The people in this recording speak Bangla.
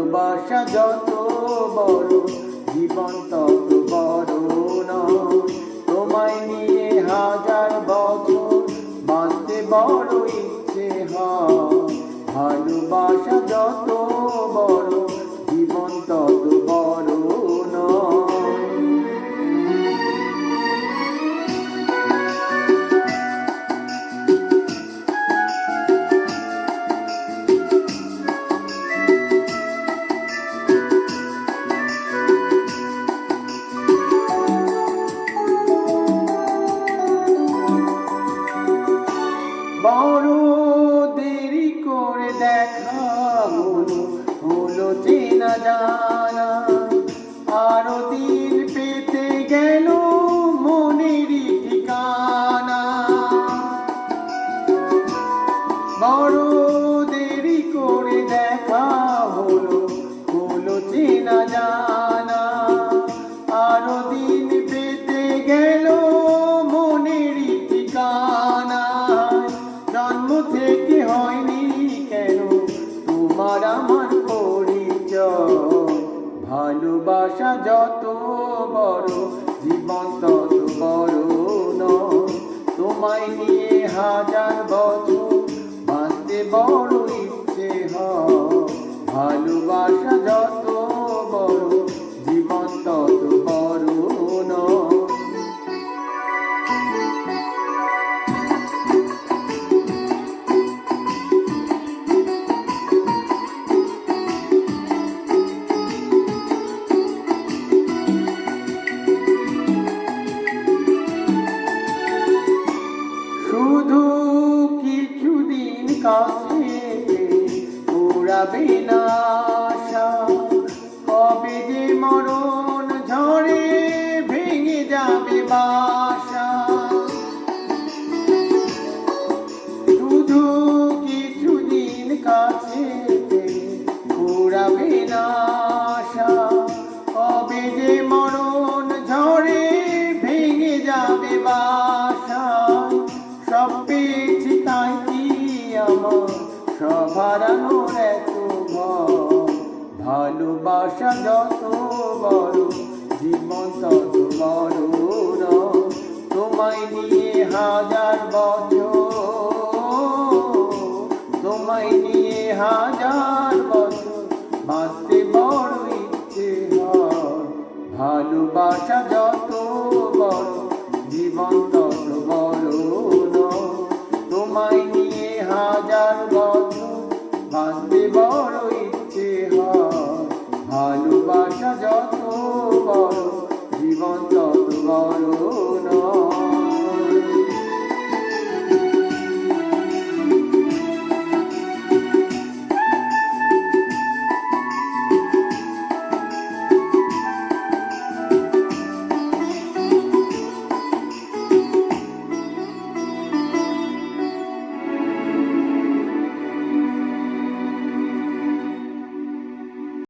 ভালোবাসা যত বড় জীবন তত বড় নয়। তোমায় নিয়ে হাজার বছর বাঁচতে বড় ইচ্ছে হয়। ভালোবাসা যত বড় জীবন তত বড় নয়। বড় দেরি করে দেখা হলো চেনা জানা, আরো দিন পেতে গেল মনেরই ঠিকানা। বড় দেরি করে দেখা হলো চেনা জানা, আরো দিন পেতে গেল মনেরই ঠিকানা। জন্ম থেকে হয়নি কেন তোমার আমার পরিচয়। ভালোবাসা যত বড় জীবন তত বড় নয়। তোমায় নিয়ে হাজার বছর বাঁচতে বড় ইচ্ছে হয়। ভালোবাসা যত বড় জীবন তত বড় নয়। শুধু কিছুদিন কাছে উড়াবে না আশা, কবে যে মরণ ঝড়ে ভেঙে যাবে বাসা। শুধু কিছুদিন কাছে উড়াবে না আশা, কবে যে মরণ ঝড়ে ভেঙে যাবে বাসা। সব পেয়েছি তাই কি আমার সব হারানোর এত ভয়। ভালোবাসা যত বড় জীবন তত বড় নয়। তোমায় নিয়ে হাজার বছর, তোমায় নিয়ে